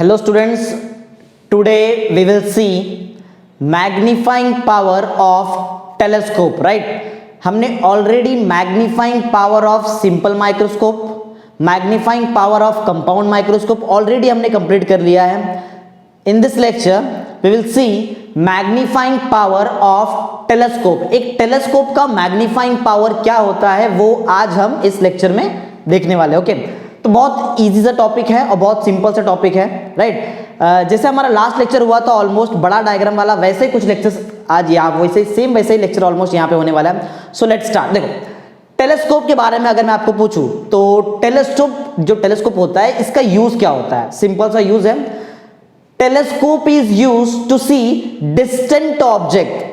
Hello students, today we will see magnifying power of telescope, right? हमने already magnifying power of simple microscope, magnifying power of compound microscope already हमने complete कर लिया है. In this lecture we will see magnifying power of telescope. एक telescope का magnifying power क्या होता है वो आज हम इस lecture में देखने वाले हैं. ओके, तो बहुत इजी सा टॉपिक है और बहुत सिंपल सा टॉपिक है, राइट. जैसे हमारा लास्ट लेक्चर हुआ था ऑलमोस्ट बड़ा डायग्राम वाला, वैसे ही कुछ लेक्चर्स आज यहाँ वैसे सेम वैसे ही लेक्चर ऑलमोस्ट यहाँ पे होने वाला है. सो लेट्स स्टार्ट. देखो, टेलीस्कोप के बारे में अगर मैं आपको पूछूं तो टेलीस्कोप होता है, इसका यूज क्या होता है? सिंपल सा यूज है. Telescope is use to see distant object.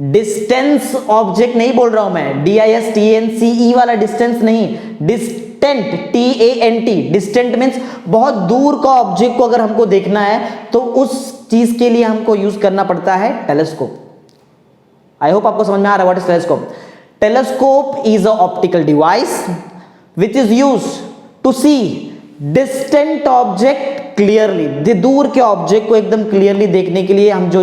Distance object नहीं बोल रहा हूं मैं, DISTANCE वाला डिस्टेंस नहीं, डिस्टेंट TANT. डिस्टेंट मीन्स बहुत दूर का ऑब्जेक्ट को अगर हमको देखना है तो उस चीज के लिए हमको यूज करना पड़ता है टेलीस्कोप. आई होप आपको समझ में आ रहा है what is telescope. Telescope is a optical device which is use to see distant object clearly. दूर के ऑब्जेक्ट को एकदम क्लियरली देखने के लिए हम जो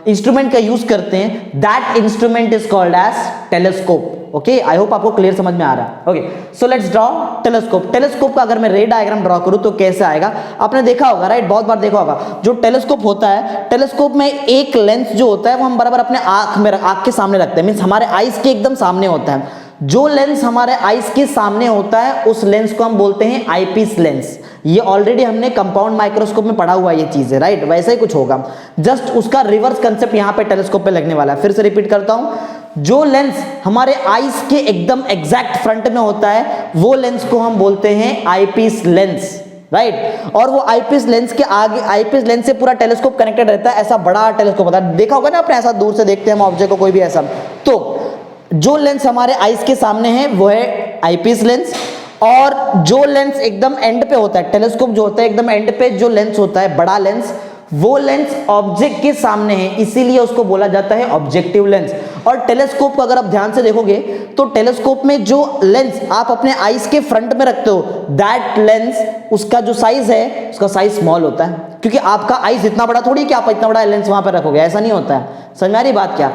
इंस्ट्रूमेंट का यूज करते हैं, that instrument is called as telescope. Okay, I hope आपको क्लियर समझ में आ रहा है. Okay, so let's draw telescope. Telescope का अगर मैं रे डायग्राम ड्रॉ करूं तो कैसे आएगा? आपने देखा होगा, राइट, बहुत बार देखा होगा. जो टेलीस्कोप होता है, टेलीस्कोप में एक लेंस जो होता है वो हम बराबर अपने आंख के सामने रखते हैं, मींस हमारे आईज के एकदम सामने होता है. जो लेंस हमारे आईज के सामने होता है उस लेंस को हम बोलते हैं आईपीस लेंस. ये ऑलरेडी हमने कंपाउंड माइक्रोस्कोप में पढ़ा हुआ ये चीज है, राइट. वैसे ही कुछ होगा, जस्ट उसका रिवर्स कंसेप्ट यहाँ पे टेलीस्कोप पे लगने वाला है. फिर से रिपीट करता हूं, जो लेंस हमारे आईज के एकदम एग्जैक्ट फ्रंट में होता है वो लेंस को हम बोलते हैं आईपीस लेंस, राइट. और वो आईपीस लेंस के आगे, आईपीस लेंस से पूरा टेलीस्कोप कनेक्टेड रहता है. ऐसा बड़ा टेलीस्कोप होता है, देखा होगा ना आपने, ऐसा दूर से देखते हैं हम ऑब्जेक्ट को कोई भी ऐसा. तो जो लेंस हमारे आईज के सामने है वो है आईपीस लेंस, और जो लेंस एकदम एंड पे होता है, टेलीस्कोप जो होता है एकदम एंड पे जो लेंस होता है, बड़ा लेंस, वो लेंस ऑब्जेक्ट के सामने है, इसीलिए उसको बोला जाता है ऑब्जेक्टिव लेंस. और टेलीस्कोप को अगर आप ध्यान से देखोगे तो टेलीस्कोप में जो लेंस आप अपने आईज के फ्रंट में रखते हो, दैट लेंस, उसका जो साइज है उसका साइज स्मॉल होता है, क्योंकि आपका आईज इतना बड़ा थोड़ी कि आप इतना बड़ा लेंस वहां पर रखोगे, ऐसा नहीं होता है. समझ में आ रही बात क्या?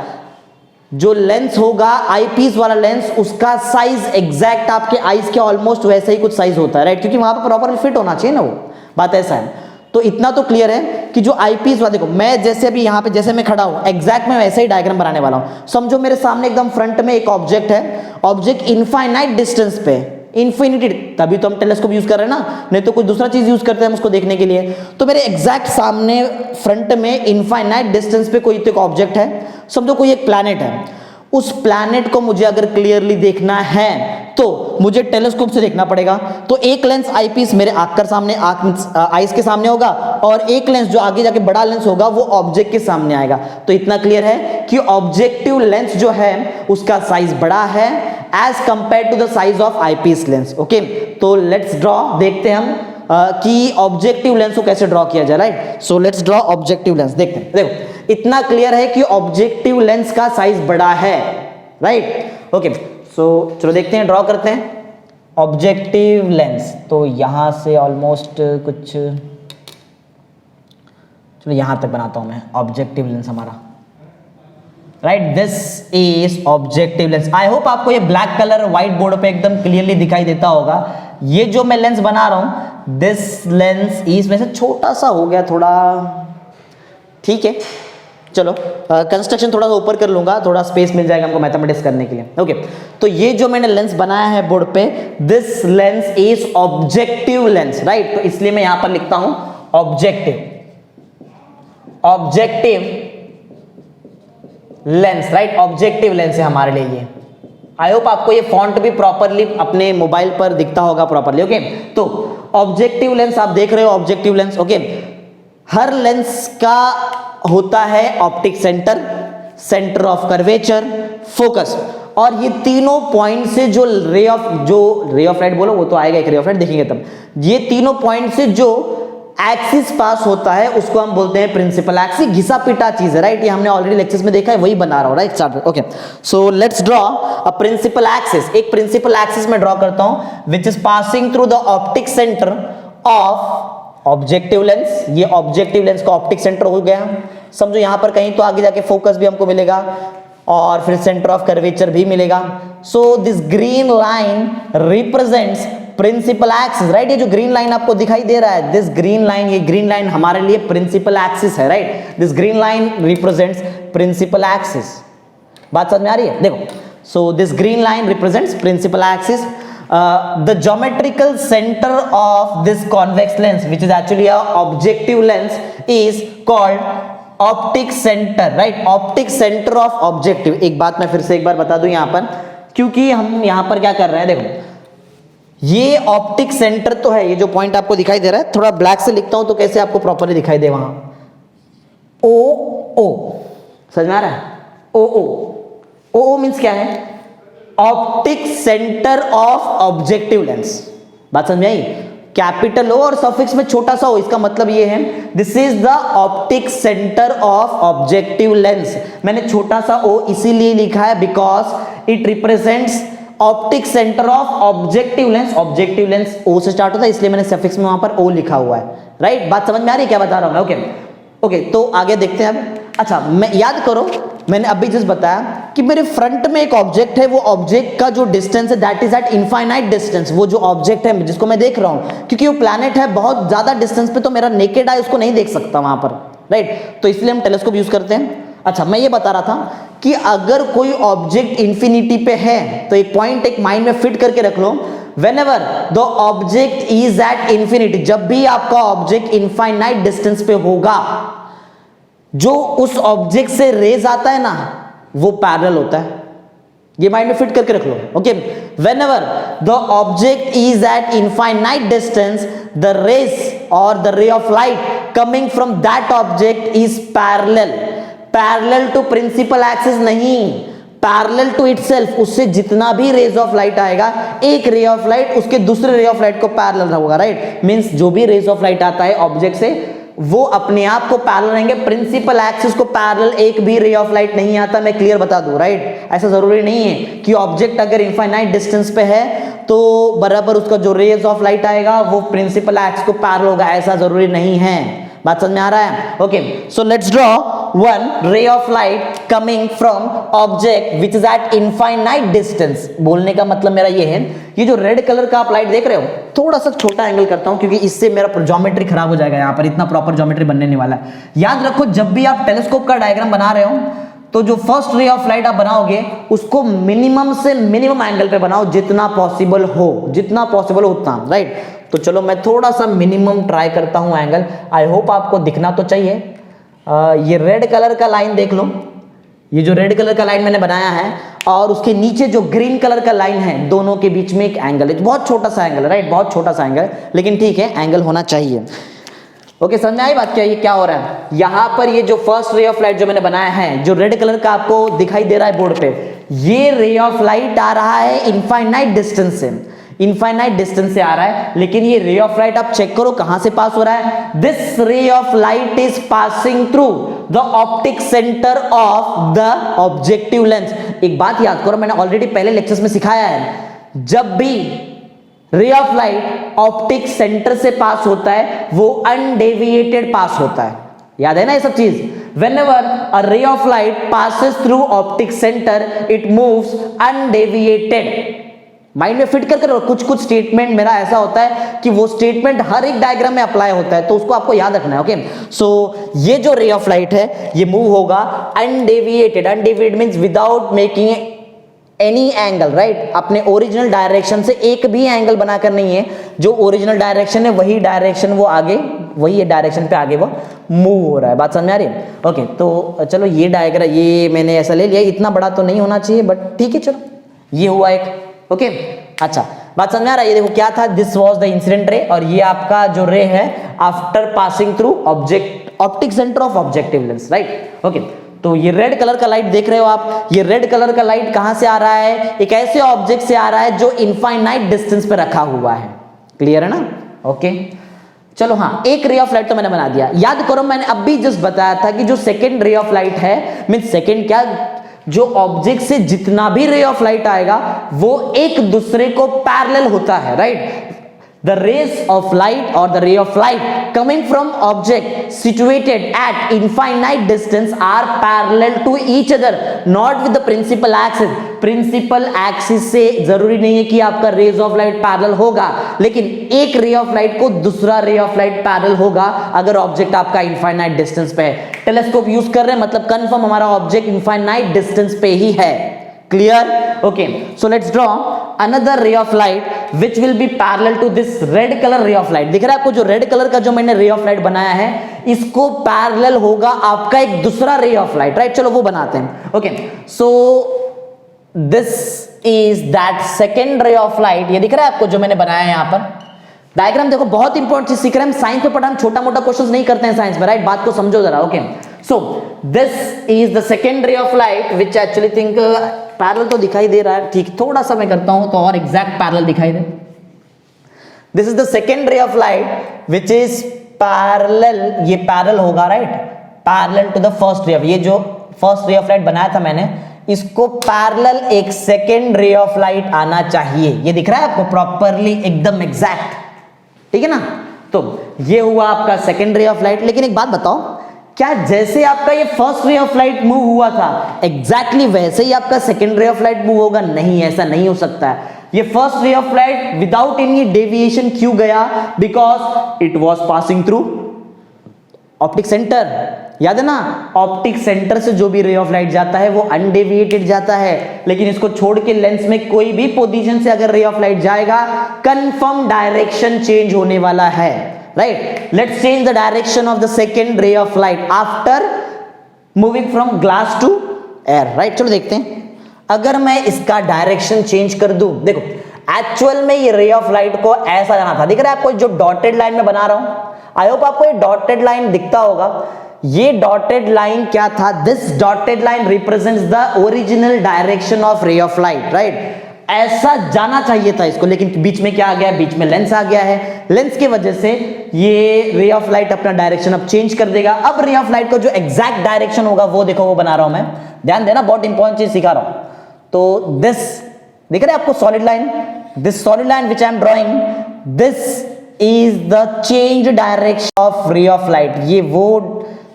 जो लेंस होगा आईपीस वाला लेंस, उसका साइज एग्जैक्ट आपके आईज के ऑलमोस्ट वैसे ही कुछ साइज होता है, राइट, क्योंकि वहां पर प्रॉपर फिट होना चाहिए ना, वो बात ऐसा है. तो इतना तो क्लियर है कि जो आईपीस वाला, देखो मैं जैसे अभी यहाँ पे जैसे मैं खड़ा हूं एग्जैक्ट मैं वैसे ही डायग्राम बनाने वाला हूं. समझो मेरे सामने एकदम फ्रंट में एक ऑब्जेक्ट है, ऑब्जेक्ट इनफाइनाइट डिस्टेंस पे, इन्फिनिटी, तभी तो हम टेलीस्कोप यूज कर रहे हैं ना, नहीं तो कोई दूसरा चीज यूज करते हैं हम उसको देखने के लिए. तो मेरे एग्जैक्ट सामने फ्रंट में इनफाइनाइट डिस्टेंस पे कोई एक ऑब्जेक्ट है, समझो कोई एक प्लैनेट है. उस प्लैनेट को मुझे अगर क्लियरली देखना है तो मुझे टेलीस्कोप से देखना पड़ेगा. तो एक लेंस आईपीस मेरे आंख के सामने, आईज के सामने होगा, और एक लेंस जो आगे जाके बड़ा लेंस होगा वो ऑब्जेक्ट के सामने आएगा. तो इतना क्लियर है कि ऑब्जेक्टिव लेंस जो है उसका साइज बड़ा है as compare to the size of eyepiece lens. Okay, तो लेट्स ड्रॉ, देखते हैं हम कि ऑब्जेक्टिव लेंस को कैसे ड्रॉ किया जाए, right. So let's draw objective lens. देखते हैं, देखो इतना क्लियर है कि ऑब्जेक्टिव लेंस का साइज बड़ा है, राइट. ओके, सो चलो देखते हैं, ड्रॉ करते हैं ऑब्जेक्टिव लेंस. तो यहां से ऑलमोस्ट कुछ, चलो यहां तक बनाता हूं मैं ऑब्जेक्टिव लेंस हमारा, right. This is objective lens. I hope आपको ये ब्लैक कलर व्हाइट बोर्ड पे एकदम क्लियरली दिखाई देता होगा. ये जो मैं लेंस बना रहा हूं, दिस लेंस इज, वैसे छोटा सा हो गया थोड़ा, ठीक है, चलो कंस्ट्रक्शन थोड़ा सा ऊपर कर लूंगा, थोड़ा स्पेस मिल जाएगा हमको मैथमेटिक्स करने के लिए. ओके, तो ये जो मैंने लेंस बनाया है बोर्ड पे, this lens is objective lens, right. तो इसलिए मैं यहां पर लिखता हूं objective lens, right. Objective lens है हमारे लिए ये. आई होप आपको ये फॉन्ट भी प्रॉपरली अपने मोबाइल पर दिखता होगा प्रॉपरली. ओके, तो ऑब्जेक्टिव लेंस आप देख रहे हो, ऑब्जेक्टिव लेंस. ओके, हर लेंस का होता है optic centre, centre of curvature, focus, और ये तीनों पॉइंट से जो रे ऑफ लाइट बोलो वो तो आएगा, एक रे ऑफ लाइट देखेंगे तब. ये तीनों पॉइंट से जो एक्सिस पास होता है उसको हम बोलते हैं प्रिंसिपल एक्सिस. घिसा पिटा चीज है, राइट. ये हमने ऑलरेडी लेक्चर्स में देखा है, वही बना रहा हूं, right. Start. Okay, so let's draw a principal axis. एक प्रिंसिपल एक्सिस में ड्रॉ करता हूं which is passing through the optic centre of objective lens, ये ऑब्जेक्टिव लेंस का ऑप्टिक सेंटर हो गया, समझो यहां पर कहीं तो आगे जाके फोकस भी हमको मिलेगा और फिर सेंटर ऑफ कर्वेचर भी मिलेगा। So this green line represents principal axis, right. ये जो ग्रीन लाइन आपको दिखाई दे रहा है, दिस ग्रीन लाइन, ये ग्रीन लाइन हमारे लिए प्रिंसिपल एक्सिस है, right. This green line represents principal axis. बात समझ में आ रही है? देखो, so this green line represents principal axis. The geometrical center of this convex lens, which is actually a objective lens, is called optic center, right? Optic center of objective। एक बात मैं फिर से एक बार बता दूं यहां पर, क्योंकि हम यहां पर क्या कर रहे हैं, देखो ये ऑप्टिक सेंटर तो है, ये जो पॉइंट आपको दिखाई दे रहा है, थोड़ा ब्लैक से लिखता हूं तो कैसे आपको प्रॉपरली दिखाई दे, वहां ओ ओ, समझ में आ रहा है? ओ ओ ओ ओ मीन्स क्या है? Optic centre of objective lens. बात समझ में आई? कैपिटल ओ और सफिक्स में छोटा सा ओ, इसका मतलब ये है this is the optic centre of objective lens. मैंने छोटा सा ओ इसीलिए लिखा है because it represents optic centre of objective lens. Objective lens O से स्टार्ट होता है, इसलिए मैंने सफिक्स में वहां पर ओ लिखा हुआ है, राइट। बात समझ में आ रही है क्या बता रहा हूं मैं? ओके ओके, तो आगे देखते हैं अब। अच्छा, मैं याद करो, मैंने अभी जस्ट बताया कि मेरे फ्रंट में एक ऑब्जेक्ट है, वो ऑब्जेक्ट का जो डिस्टेंस है that is eight infinite distance. वो जो ऑब्जेक्ट है जिसको मैं देख रहा हूं, क्योंकि वो प्लैनेट है बहुत ज्यादा डिस्टेंस पे, तो मेरा नेकेड आई उसको नहीं देख सकता वहां पर, राइट। तो इसलिए हम टेलीस्कोप यूज करते हैं। अच्छा, मैं ये बता रहा था कि अगर कोई ऑब्जेक्ट इंफिनिटी पे है तो एक पॉइंट एक माइंड में फिट करके रख लो, whenever the object is at infinity, जब भी आपका ऑब्जेक्ट इनफाइनाइट डिस्टेंस पे होगा, जो उस ऑब्जेक्ट से रेज आता है ना वो पैरेलल होता है। ये माइंड में फिट करके रख लो, okay. whenever the object is at infinite distance, the rays or the ray of light coming from that object is parallel to principal axis नहीं, पैरेलल टू इटसेल्फ। उससे जितना भी रेज ऑफ लाइट आएगा, एक ray of light उसके दूसरे रे of light को पैरेलल होगा, राइट। मींस जो भी रेज ऑफ लाइट आता है ऑब्जेक्ट से, वो अपने आप को पैरेलल रहेंगे। प्रिंसिपल एक्सिस को पैरेलल एक भी रे ऑफ लाइट नहीं आता, मैं क्लियर बता दूं, राइट। ऐसा जरूरी नहीं है कि ऑब्जेक्ट अगर इनफाइनाइट डिस्टेंस पे है तो बराबर उसका जो रेज ऑफ लाइट आएगा वो प्रिंसिपल एक्सिस को पैरेलल होगा, ऐसा जरूरी नहीं है। बात समझ में आ रहा है? Okay, so let's draw one रे of light coming from object which is eight infinite distance. बोलने का मतलब मेरा ये है, ये जो रेड कलर का आप लाइट देख रहे हो, थोड़ा सा छोटा एंगल करता हूं क्योंकि इससे मेरा ज्योमेट्री खराब हो जाएगा, यहां पर इतना प्रॉपर ज्योमेट्री बनने नहीं वाला है। याद रखो, जब भी आप टेलीस्कोप का डायग्राम बना रहे हो तो जो फर्स्ट रे ऑफ लाइट आप बनाओगे उसको मिनिमम से मिनिमम एंगल पे बनाओ, जितना पॉसिबल हो, जितना पॉसिबल हो उतना, राइट। तो चलो मैं थोड़ा सा मिनिमम ट्राई करता हूं एंगल, आई होप आपको दिखना तो चाहिए। ये रेड कलर का लाइन देख लो, ये जो रेड कलर का लाइन मैंने बनाया है और उसके नीचे जो ग्रीन कलर का लाइन है, दोनों के बीच में एक एंगल है, बहुत छोटा सा एंगल है, राइट, बहुत छोटा सा एंगल, लेकिन ठीक है, एंगल होना चाहिए। ओके, समझ में आई बात? क्या ये क्या हो रहा है यहां पर? ये जो फर्स्ट रे ऑफ लाइट जो मैंने बनाया है, जो रेड कलर का आपको दिखाई दे रहा है बोर्ड पे, ये रे ऑफ लाइट आ रहा है इनफाइनाइट डिस्टेंस से, इनफाइनाइट डिस्टेंस से आ रहा है। लेकिन ये रे ऑफ लाइट आप चेक करो कहां से पास हो रहा है। दिस रे of light is passing through the optic centre of the objective lens. एक बात याद करो, मैंने ऑलरेडी पहले लेक्चर्स में सिखाया है, जब भी रे ऑफ लाइट ऑप्टिक सेंटर से पास होता है वो अनडेविएटेड पास होता है। याद है ना ये सब चीज? whenever a ray of light passes through optic center it moves undeviated। Mind में फिट करके कुछ स्टेटमेंट मेरा ऐसा होता है कि वो स्टेटमेंट हर एक डायग्राम में अप्लाई होता है, तो उसको आपको याद रखना है, ओके। सो ये जो रे ऑफ लाइट है ये मूव होगा undeviated. Undeviated means without making any angle, right. अपने ओरिजिनल डायरेक्शन से एक भी एंगल बनाकर नहीं है, जो ओरिजिनल डायरेक्शन है वही डायरेक्शन वो आगे, वही डायरेक्शन पे आगे वो मूव हो रहा है। बात समझ में आ रही है? ओके, तो चलो ये डायग्राम ये मैंने ऐसा ले लिया, इतना बड़ा तो नहीं होना चाहिए बट ठीक है, चलो ये हुआ एक, ओके। अच्छा, बात समझ में आ रहा है? ये देखो क्या था, this was the incident ray, और ये आपका जो रे है after passing through object optic centre of objective lens, right. Okay, तो ये रेड कलर का लाइट देख रहे हो आप, ये रेड कलर का लाइट कहां से आ रहा है? एक ऐसे ऑब्जेक्ट से आ रहा है जो इनफाइनाइट डिस्टेंस पे रखा हुआ है। क्लियर है ना? ओके, चलो हाँ, एक रे ऑफ लाइट तो मैंने बना दिया। याद करो, मैंने अभी जस्ट बताया था कि जो सेकेंड रे ऑफ लाइट है, मीन सेकेंड क्या, जो ऑब्जेक्ट से जितना भी रे ऑफ लाइट आएगा वो एक दूसरे को पैरेलल होता है, right. The rays of light or the ray of light coming from object situated at infinite distance are parallel to each other, not with the principal axis. Principal axis से जरूरी नहीं है कि आपका rays of light parallel होगा, लेकिन एक ray of light को दूसरा ray of light parallel होगा अगर object आपका infinite distance पे है. टेलीस्कोप यूज कर रहे हैं मतलब कंफर्म हमारा ऑब्जेक्ट infinite distance पे ही है. Clear? Okay, so let's draw another ray of light which will be parallel to this red color ray of light. दिख रहा है आपको जो रेड कलर का जो मैंने ray of light बनाया है इसको parallel होगा आपका एक दूसरा ray of light, right? चलो वो बनाते हैं. Okay, so this is that second ray of light. ये दिख रहा है आपको जो मैंने बनाया है यहाँ पर. डायग्राम देखो, बहुत इंपॉर्टेंट चीज सीख रहे हैं हम. साइंस में पढ़ा, हम छोटा मोटा क्वेश्चंस नहीं करते हैं साइंस में, राइट? बात को समझो जरा. Okay, so this is the second ray of light which actually think parallel तो दिखाई दे रहा है, ठीक, थोड़ा सा मैं करता हूं तो और एग्जैक्ट पैरेलल दिखाई दे. This is the second ray of light which is parallel, ये पैरेलल होगा, right? Parallel to the first ray of, ये जो फर्स्ट रे ऑफ लाइट बनाया था मैंने इसको पैरेलल एक सेकेंड रे ऑफ लाइट आना चाहिए. ये दिख रहा है आपको प्रॉपरली, एकदम एग्जैक्ट, ठीक है ना? तो ये हुआ आपका सेकेंड रे ऑफ लाइट. लेकिन एक बात बताओ, क्या जैसे आपका ये first ray of light move हुआ था एग्जैक्टली वैसे ही आपका second ray of light move होगा? नहीं, ऐसा नहीं हो सकता है. ये first ray of light without any deviation क्यों गया? Because it was passing through optic centre. याद है ना, ऑप्टिक सेंटर से जो भी रे ऑफ लाइट जाता है वो अनडेविएटेड जाता है. लेकिन इसको छोड़ के लेंस में कोई भी पोजीशन से अगर रे ऑफ लाइट जाएगा कंफर्म डायरेक्शन चेंज होने वाला है, right? Let's change the direction of the second ray of light after moving from glass to air, right? चलो देखते हैं. अगर मैं इसका डायरेक्शन चेंज कर दूं, देखो एक्चुअल में ये रे ऑफ लाइट को ऐसा जाना था. दिख रहा है आपको जो डॉटेड लाइन में बना रहा हूं? आई होप आपको ये डॉटेड लाइन दिखता होगा. ये डॉटेड लाइन क्या था? This dotted line represents the original direction of रे ऑफ लाइट, राइट? ऐसा जाना चाहिए था इसको, लेकिन बीच में क्या आ गया? बीच में लेंस आ गया है. लेंस की वजह से ये रे ऑफ लाइट अपना डायरेक्शन अब चेंज कर देगा. अब रे ऑफ लाइट का जो एग्जैक्ट डायरेक्शन होगा वो देखो, वो बना रहा हूं मैं. ध्यान देना, बहुत इंपॉर्टेंट चीज सिखा रहा हूं. तो दिस दिख रहा है आपको solid line, this solid line which I am drawing, this is the change direction of रे ऑफ लाइट. ये वो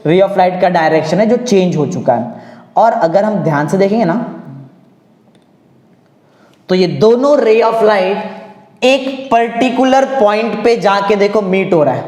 रे ऑफ लाइट का डायरेक्शन है जो चेंज हो चुका है. और अगर हम ध्यान से देखेंगे ना तो ये दोनों रे ऑफ लाइट एक पर्टिकुलर पॉइंट पे जाके देखो मीट हो रहा है.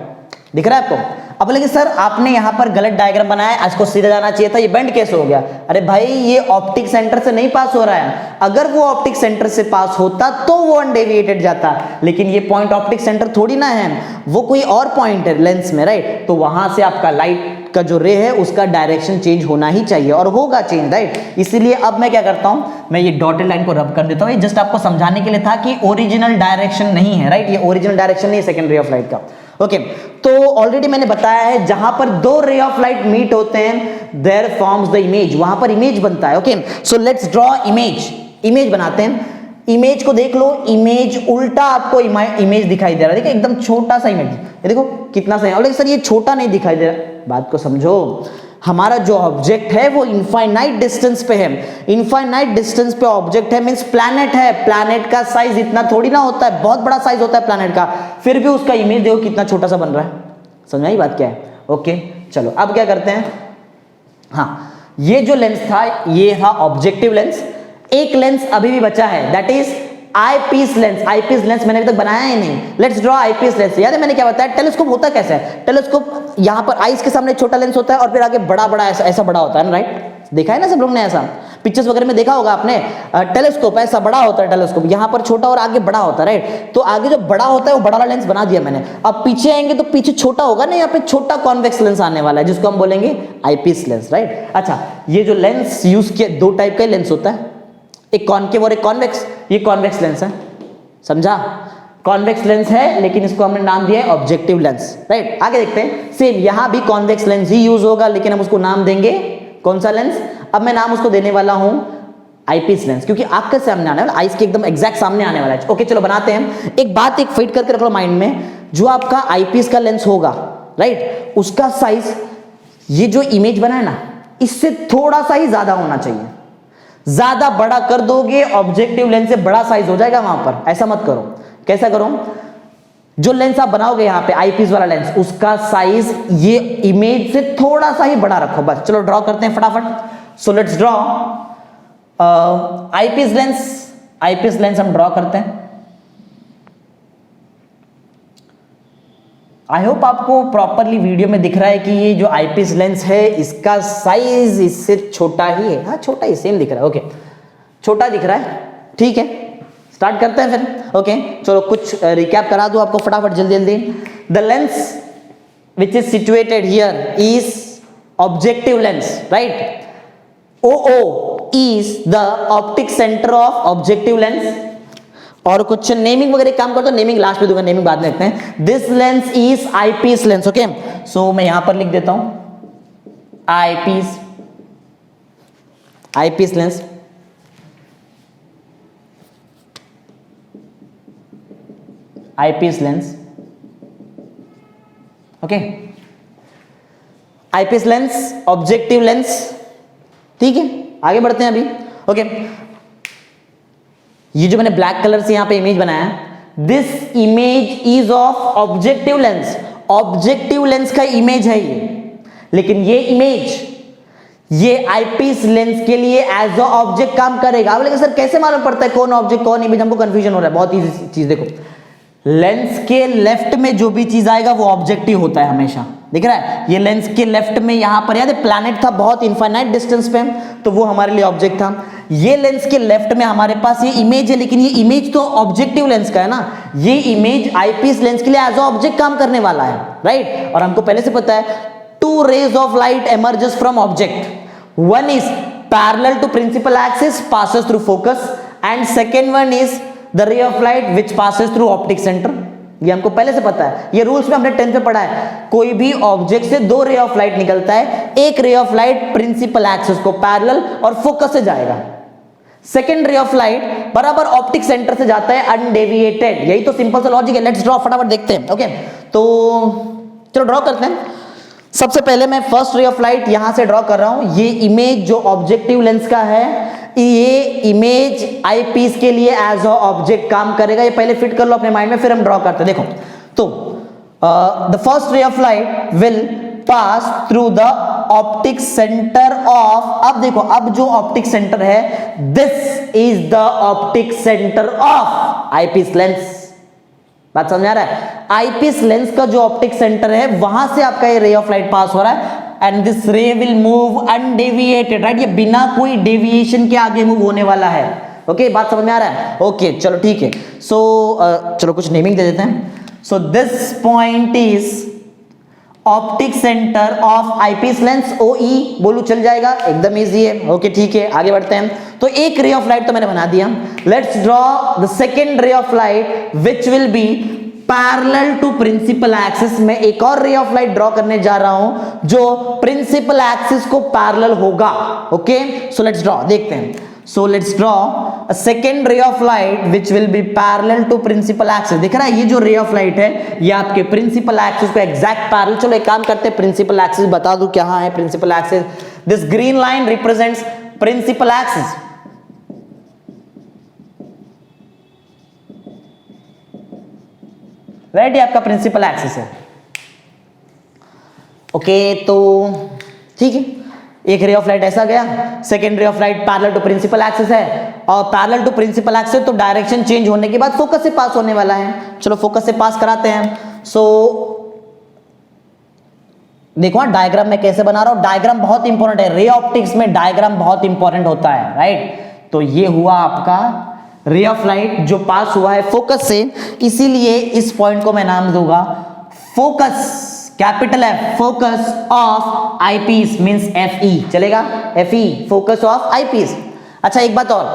दिख रहा है आपको? अब बोलेंगे सर आपने यहां पर गलत डायग्राम बनाया है, इसको सीधा जाना चाहिए था, ये बेंड कैसे हो गया? अरे भाई ये ऑप्टिक सेंटर से नहीं पास हो रहा है. अगर वो ऑप्टिक सेंटर से पास होता तो वो अनडेविएटेड जाता, लेकिन ये पॉइंट ऑप्टिक सेंटर थोड़ी ना है, वो कोई और पॉइंट है लेंस में, राइट? तो वहां से आपका लाइट का जो रे है उसका डायरेक्शन चेंज होना ही चाहिए और होगा चेंज, राइट? इसीलिए अब मैं क्या करता हूं, मैं ये डॉटेड लाइन को रब कर देता हूं. ये जस्ट आपको समझाने के लिए था कि ओरिजिनल डायरेक्शन नहीं है, राइट? ये ओरिजिनल डायरेक्शन नहीं है सेकेंड रे ऑफ लाइट का. ओके, तो ऑलरेडी मैंने बताया है जहां पर दो रे ऑफ लाइट मीट होते हैं देयर फॉर्म्स द इमेज, वहां पर इमेज बनता है. Okay, so let's draw image. Image बनाते हैं. इमेज को देख लो, इमेज उल्टा आपको इमेज दिखाई दे रहा है. देखिए एकदम छोटा सा इमेज, ये देखो कितना सा है. और सर ये छोटा नहीं दिखाई दे रहा, बात को समझो. हमारा जो ऑब्जेक्ट है वो इनफाइनाइट डिस्टेंस पे है. इनफाइनाइट डिस्टेंस पे ऑब्जेक्ट है मींस प्लैनेट है. प्लैनेट का साइज इतना थोड़ी ना होता है, बहुत बड़ा साइज होता है प्लैनेट का. फिर भी उसका इमेज देखो कितना छोटा सा बन रहा है. समझ आई बात क्या है? ओके, चलो अब क्या करते हैं. हाँ, ये जो लेंस था ये था ऑब्जेक्टिव लेंस. एक लेंस अभी भी बचा है, that is eyepiece lens. Eyepiece lens मैंने अभी तक बनाया ही नहीं. Let's draw eyepiece lens. याद है मैंने क्या बताया? टेलीस्कोप होता कैसा है? टेलीस्कोप यहाँ पर आईज के सामने छोटा लेंस होता है और फिर आगे बड़ा बड़ा ऐसा बड़ा होता है ना, राइट? देखा है ना सब लोग ने, ऐसा पिक्चर्स वगैरह में देखा होगा आपने. टेलीस्कोप ऐसा बड़ा होता है, टेलीस्कोप यहाँ पर छोटा और आगे बड़ा होता है, राइट? तो आगे जो बड़ा होता है वो बड़ा वाला लेंस बना दिया मैंने. अब पीछे आएंगे तो पीछे छोटा होगा ना, यहाँ पे छोटा कॉन्वेक्स लेंस आने वाला है जिसको हम बोलेंगे आईपीस लेंस, राइट? अच्छा, ये जो लेंस यूज किया, दो टाइप का लेंस होता है, एक कॉनकेव और एक कॉन्वेक्स. ये कॉन्वेक्स लेंस है, समझा? कॉन्वेक्स लेंस है लेकिन इसको हमने नाम दिया है ऑब्जेक्टिव लेंस, राइट? आगे देखते हैं. सेम यहां भी कॉन्वेक्स लेंस ही यूज होगा लेकिन हम उसको नाम देंगे कौन सा लेंस? अब मैं नाम उसको देने वाला हूं आईपीस लेंस, क्योंकि आंख के सामने आने वाला, आईज के एकदम एग्जैक्ट सामने आने वाला है. ओके, चलो बनाते हैं. एक बात एक फिट करके रख लो माइंड में, जो आपका आईपीस का लेंस होगा, राइट, उसका साइज ये जो इमेज बना है ना इससे थोड़ा सा ही ज्यादा होना चाहिए. ज्यादा बड़ा कर दोगे ऑब्जेक्टिव लेंस से बड़ा साइज हो जाएगा वहां पर. ऐसा मत करो. कैसा करो? जो लेंस आप बनाओगे यहाँ पे आईपीस वाला लेंस, उसका साइज ये इमेज से थोड़ा सा ही बड़ा रखो बस। चलो ड्रॉ करते हैं फटाफट। सो let's draw eyepiece lens. Eyepiece lens हम ड्रॉ करते हैं। आई होप आपको प्रॉपरली वीडियो में दिख रहा है कि ये जो आईपीस लेंस है इसका साइज इससे छोटा ही है। हाँ छोटा ही, सेम दिख रहा है। ओके छोटा दिख रहा है, ठीक है। स्टार्ट करते हैं फिर। ओके चलो कुछ रिकैप करा दूं आपको फटाफट जल्दी जल्दी। The lens which is situated here is objective lens, right. OO is the optic centre of objective lens. और कुछ नेमिंग वगैरह काम करते हो, नेमिंग लास्ट में दूंगा, नेमिंग बाद में देखते हैं। This lens is eyepiece lens. Okay so मैं यहां पर लिख देता हूं eyepiece, eyepiece lens. Eyepiece lens, okay. Eyepiece lens objective lens, ठीक है। आगे बढ़ते हैं अभी। ओके ये जो मैंने ब्लैक कलर से यहां पे इमेज बनाया, this image is of objective lens. Objective lens का इमेज है ये, लेकिन ये इमेज ये आईपीस लेंस के लिए एज अ ऑब्जेक्ट काम करेगा। अब लेकिन सर कैसे मालूम पड़ता है कौन ऑब्जेक्ट कौन इमेज? हमको कंफ्यूजन हो रहा है। बहुत इजी चीज देखो, लेंस के लेफ्ट में जो भी चीज आएगा वो ऑब्जेक्ट ही होता है हमेशा। दिख रहा है ये लेंस के लेफ्ट में, यहां पर याद है प्लैनेट था बहुत इनफाइनाइट डिस्टेंस पे, तो वो हमारे लिए ऑब्जेक्ट था। ये लेंस के लेफ्ट में हमारे पास ये इमेज है, लेकिन ये इमेज तो ऑब्जेक्टिव लेंस का है ना। ये इमेज आईपीस लेंस के लिए एज अ ऑब्जेक्ट काम करने वाला है, राइट। और हमको पहले से पता है two rays of light emerges from object. One is parallel to principal axis, passes through focus, and second one is the ray of light which passes through optic center। ये हमको पहले से पता है, ये रूल्स में हमने 10th में पढ़ा है। कोई भी ऑब्जेक्ट से दो रे ऑफ लाइट निकलता है, एक ray of light principal axis को पैरेलल और फोकस से जाएगा, सेकेंड रे ऑफ लाइट बराबर ऑप्टिक सेंटर से जाता है अनडेविएटेड। यही तो सिंपल सा लॉजिक है। लेट्स ड्रॉ, फटाफट देखते हैं। ओके तो चलो ड्रॉ करते हैं। सबसे पहले मैं फर्स्ट रे ऑफ लाइट यहां से ड्रॉ कर रहा हूं। ये इमेज जो ऑब्जेक्टिव लेंस का है, ये इमेज आईपीस के लिए एज अ ऑब्जेक्ट काम करेगा। ये पहले फिट कर लो अपने माइंड में, फिर हम ड्रॉ करते हैं। देखो तो the first ray of light will pass through the optic centre of, अब देखो अब जो ऑप्टिक सेंटर है, this is the optic centre of eyepiece lens. बात समझ आ रहा है? आईपीस लेंस का जो ऑप्टिक सेंटर है, वहां से आपका ये रे ऑफ लाइट पास हो रहा है, एंड दिस रे विल मूव अनडेविएटेड, राइट। ये बिना कोई डेविएशन के आगे मूव होने वाला है। ओके बात समझ में आ रहा है? ओके चलो ठीक है। सो चलो कुछ नेमिंग दे देते हैं। So this point is optic centre of eyepiece lens. OE बोलू चल जाएगा, एकदम इजी है। ओके ठीक है आगे बढ़ते हैं। तो एक रे ऑफ लाइट तो मैंने बना दिया। Let's draw the second ray of light which will be parallel to principal axis. में एक और रे ऑफ लाइट ड्रॉ करने जा रहा हूं जो प्रिंसिपल एक्सिस को पैरेलल होगा। ओके सो लेट्स ड्रॉ, देखते हैं। So let's draw a second ray of light which will be parallel to principal axis। दिख रहा है ये जो ray of light है ये आपके principal axis को exact parallel। चलो एक काम करते हैं, principal axis बता दूं क्या है principal axis। This green line represents principal axis। Right, ये आपका principal axis है। ओके तो ठीक है, एक रे ऑफ लाइट ऐसा गया, second ray of light parallel to principal axis है, और पैरेलल टू प्रिंसिपल एक्सिस तो डायरेक्शन चेंज होने के बाद फोकस से पास होने वाला है। चलो फोकस से पास कराते हैं। सो देखो डायग्राम में कैसे बना रहा हूं, डायग्राम बहुत इंपॉर्टेंट है। रे ऑप्टिक्स में डायग्राम बहुत इंपॉर्टेंट होता है, राइट। तो ये हुआ आपका रे ऑफ लाइट जो पास हुआ है फोकस से, इसीलिए इस पॉइंट को मैं नाम दूंगा focus, capital F, focus of eyepiece means FE चलेगा, FE फोकस ऑफ आईपीस। अच्छा एक बात और,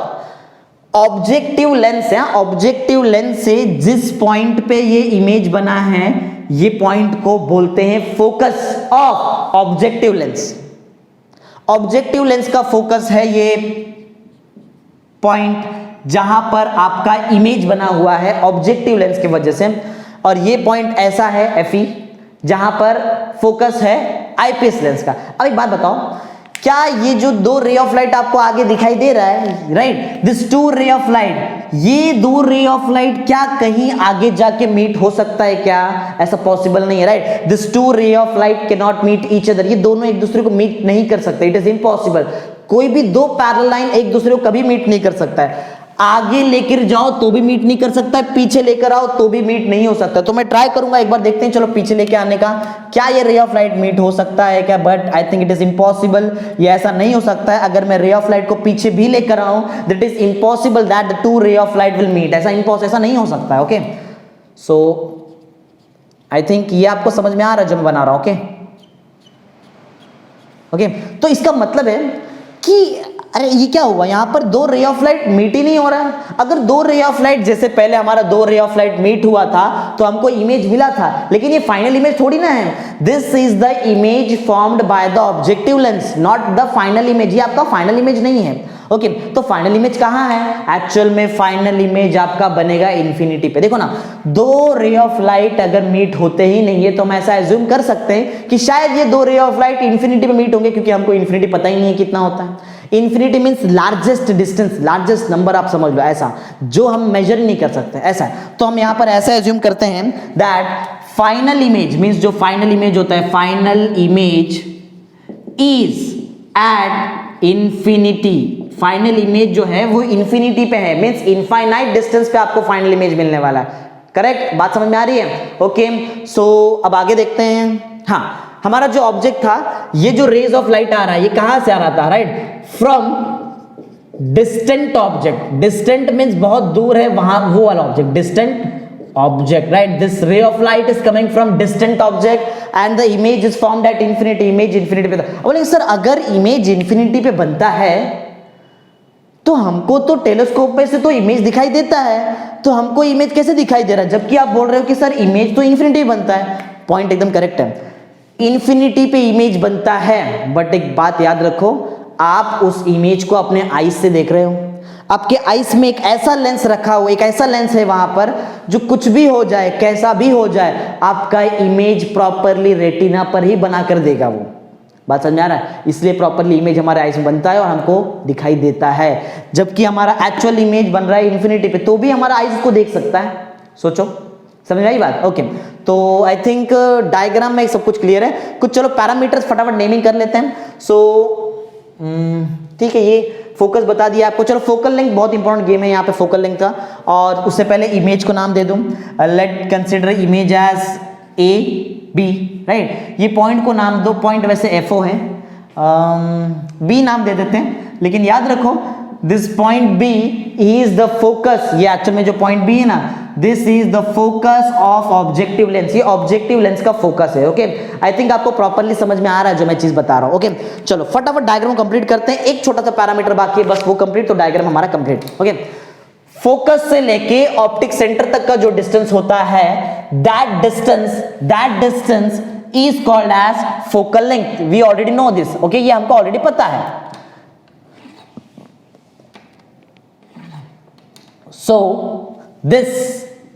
ऑब्जेक्टिव लेंस है, ऑब्जेक्टिव लेंस से जिस पॉइंट पे ये इमेज बना है ये पॉइंट को बोलते हैं focus of objective lens. Objective lens का फोकस है ये पॉइंट जहां पर आपका इमेज बना हुआ है ऑब्जेक्टिव लेंस की वजह से, और ये पॉइंट ऐसा है FE जहां पर फोकस है आईपीस लेंस का। अब एक बात बताओ, क्या ये जो दो रे ऑफ लाइट आपको आगे दिखाई दे रहा है, right, this two ray of light, ये दो रे ऑफ लाइट क्या कहीं आगे जाके मीट हो सकता है क्या? ऐसा पॉसिबल नहीं है, right, this two ray of light can not meet each other, ये दोनों एक दूसरे को मीट नहीं कर सकते, इट इज इम्पॉसिबल। कोई भी दो पैरेलल लाइन एक दूसरे को कभी मीट नहीं कर सकता है, आगे लेकर जाओ तो भी मीट नहीं कर सकता है, पीछे लेकर आओ तो भी मीट नहीं हो सकता। तो मैं ट्राई करूंगा, एक बार देखते हैं, चलो पीछे लेके आने का, क्या ये रे ऑफ लाइट मीट हो सकता है क्या? But I think it is impossible, ये ऐसा नहीं हो सकता है। अगर मैं रे ऑफ लाइट को पीछे भी लेकर आऊं, that is impossible that the two ray of light will meet, ऐसा नहीं हो सकता है। ओके, सो आई थिंक ये आपको समझ में आ रहा है जो मैं बना रहा हूं। ओके, तो इसका मतलब है कि अरे ये क्या हुआ, यहां पर दो रे ऑफ लाइट मीट ही नहीं हो रहा है। अगर दो रे ऑफ लाइट, जैसे पहले हमारा दो रे ऑफ लाइट मीट हुआ था तो हमको इमेज मिला था, लेकिन ये फाइनल इमेज थोड़ी ना है। This is the image formed by the objective lens, not the final image, ये आपका फाइनल इमेज नहीं है। ओके, तो फाइनल इमेज कहां है? एक्चुअल में फाइनल इमेज आपका बनेगा इंफिनिटी पे। देखो ना, दो रे ऑफ लाइट अगर मीट होते ही नहीं है तो हम ऐसा एज्यूम कर सकते हैं कि शायद ये दो रे ऑफ लाइट इंफिनिटी पे मीट होंगे, क्योंकि हमको इंफिनिटी पता ही नहीं है कितना होता है। Infinity means largest distance, largest number आप समझ लो, ऐसा जो हम मेजर नहीं कर सकते, ऐसा। तो हम यहां पर ऐसा एज्यूम करते हैं दैट फाइनल इमेज मीन्स, जो फाइनल इमेज होता है, final image is at infinity. Final image जो है वो इंफिनिटी पे है, मीन्स इनफाइनाइट डिस्टेंस पे आपको फाइनल इमेज मिलने वाला है। करेक्ट, बात समझ में आ रही है? ओके, सो अब आगे देखते हैं। हाँ, हमारा जो ऑब्जेक्ट था, ये जो रेज ऑफ लाइट आ रहा है, ये कहां से आ रहा था? Right, from distant object. Distant means बहुत दूर है, वहां वो वाला object, distant object, right? This ray of light is coming from distant object and the image is formed at infinity, image infinity पे था। बोले सर अगर इमेज इंफिनिटी पे बनता है तो हमको तो टेलीस्कोप पे से तो इमेज दिखाई देता है, तो हमको इमेज कैसे दिखाई दे रहा है, जबकि आप बोल रहे हो कि सर इमेज तो इंफिनिटी बनता है। पॉइंट एकदम करेक्ट है, इंफिनिटी पे इमेज बनता है, बट एक बात याद रखो, आप उस इमेज को अपने आईज से देख रहे हो। आपके आईज में एक ऐसा लेंस रखा हुआ, एक ऐसा लेंस है वहां पर जो कुछ भी हो जाए, कैसा भी हो जाए, आपका इमेज प्रॉपरली रेटिना पर ही बना कर देगा वो। बात समझ में आ रहा है? इसलिए प्रॉपरली इमेज हमारे आईज में बनता है और हमको दिखाई देता है, जबकि हमारा एक्चुअल इमेज बन रहा है इंफिनिटी पे, तो भी हमारा आईज को देख सकता है। सोचो, समझ में आई बात? ओके, तो आई थिंक डायग्राम में सब कुछ क्लियर है। कुछ चलो पैरामीटर्स फटाफट नेमिंग कर लेते हैं। सो ठीक है, ये फोकस बता दिया आपको। चलो फोकल लेंथ बहुत इंपॉर्टेंट गेम है यहाँ पे, फोकल लेंथ का। और उससे पहले इमेज को नाम दे दूं, let consider image as A B, right. ये पॉइंट को नाम दो, पॉइंट वैसे एफओ है, बी नाम दे देते हैं, लेकिन याद रखो this point B is the focus, ये एक्चुअल में जो पॉइंट बी है ना, this is the focus of objective lens, ये ऑब्जेक्टिव लेंस का फोकस है। ओके, आई थिंक आपको प्रॉपरली समझ में आ रहा है जो मैं चीज बता रहा हूं। ओके, चलो फटाफट डायग्राम कंप्लीट करते हैं। एक छोटा सा पैरामीटर बाकी है, बस वो कंप्लीट, तो डायग्राम हमारा कंप्लीट। ओके, फोकस से लेके ऑप्टिक सेंटर तक का जो डिस्टेंस होता है, that distance is called as focal length. We already know this. Okay, ये हमको ऑलरेडी पता है। So this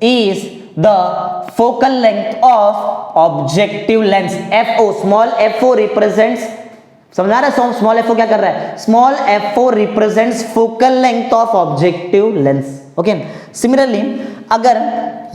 is the focal length of objective lens, FO, small FO represents, समझ आ रहा है स्मॉल FO क्या कर रहा है? Small FO represents focal length of objective lens. Okay, similarly अगर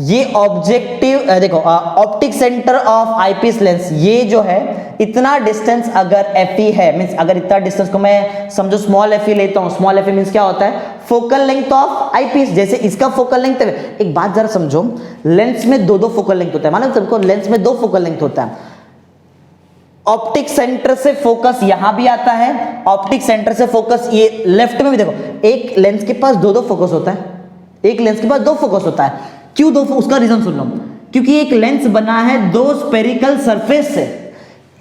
ये ऑब्जेक्टिव देखो, optic centre of eyepiece lens, ये जो है इतना डिस्टेंस अगर FE है, मींस अगर इतना डिस्टेंस को मैं समझो स्मॉल FE लेता हूं, स्मॉल FE मींस क्या होता है? Focal length of eyepiece. जैसे इसका फोकल लेंथ है, एक बात जरा समझो, लेंस में दो फोकल लेंथ होता है, मानो तुमको लेंस में दो फोकल लेंथ होता है। ऑप्टिक सेंटर से फोकस यहां भी आता है, ऑप्टिक सेंटर से फोकस ये लेफ्ट में भी देखो, एक लेंस के पास दो फोकस होता है, एक लेंस के पास दो फोकस होता है। क्यों दो? उसका रीजन सुन लो, क्योंकि एक लेंस बना है दो स्फेरिकल सरफेस से।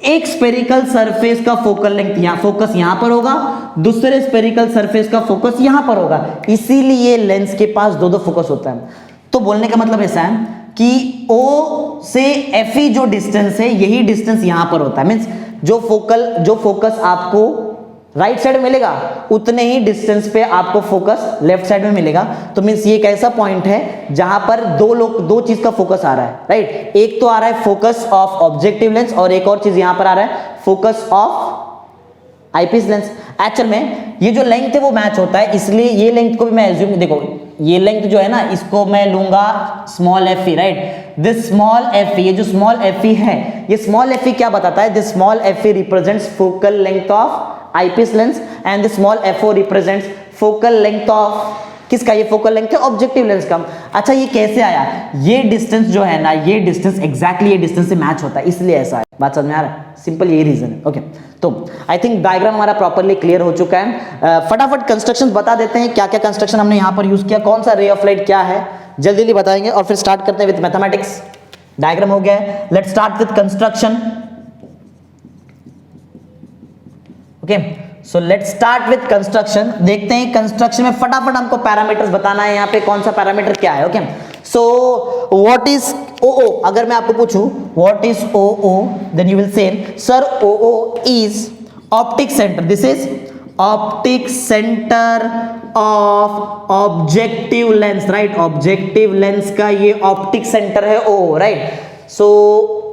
एक स्फेरिकल सरफेस का फोकल लेंथ यहां, फोकस यहां पर होगा, दूसरे स्फेरिकल सरफेस का फोकस यहां पर होगा, इसीलिए लेंस के पास दो फोकस होता है। तो बोलने का मतलब ऐसा है कि O से FE जो डिस्टेंस है, यही डिस्टेंस यहां पर होता है। मींस जो फोकस आपको राइट साइड में मिलेगा, उतने ही डिस्टेंस पे आपको फोकस लेफ्ट साइड में मिलेगा। तो मींस ये एक ऐसा पॉइंट है जहां पर दो चीज का फोकस आ रहा है, राइट। एक तो आ रहा है फोकस ऑफ ऑब्जेक्टिव लेंस, और एक और चीज यहां पर आ रहा है focus of eyepiece lens. Actual में ये जो लेंथ है वो मैच होता है, इसलिए ये लेंथ को भी मैं एज्यूम, देखो ये लेंथ जो है ना इसको मैं लूंगा small F E, right. This small F ई, ये जो स्मॉल एफ ई है, ये स्मॉल एफ ई क्या बताता है, this small F E represents focal length of eyepiece lens and this small F O represents focal length of किसका, ये फोकल लेंथ है ऑब्जेक्टिव लेंस का। अच्छा ये कैसे आया, ये डिस्टेंस जो है ना, ये डिस्टेंस एग्जैक्टली ये डिस्टेंस से मैच होता है, इसलिए ऐसा है। बात समझ में आ रहा है, सिंपल यही रीजन है। ओके तो आई थिंक डायग्राम हमारा प्रॉपर्ली क्लियर हो चुका है। फटाफट कंस्ट्रक्शंस बता देते हैं, क्या क्या कंस्ट्रक्शन हमने यहां पर यूज किया, कौन सा रे ऑफ लाइट क्या है, जल्दी जल्दी बताएंगे और फिर स्टार्ट करते हैं विद मैथमेटिक्स। डायग्राम हो गया है, let's start with construction. Okay so let's start with construction. देखते हैं कंस्ट्रक्शन में फटाफट हमको पैरामीटर्स बताना है, यहाँ पे कौन सा पैरामीटर क्या है। Okay so what is OO, अगर मैं आपको पूछूं what is OO, then you will say sir OO is optic centre, this is optic centre of objective lens, right. Objective lens का ये ऑप्टिक सेंटर है OO, राइट। सो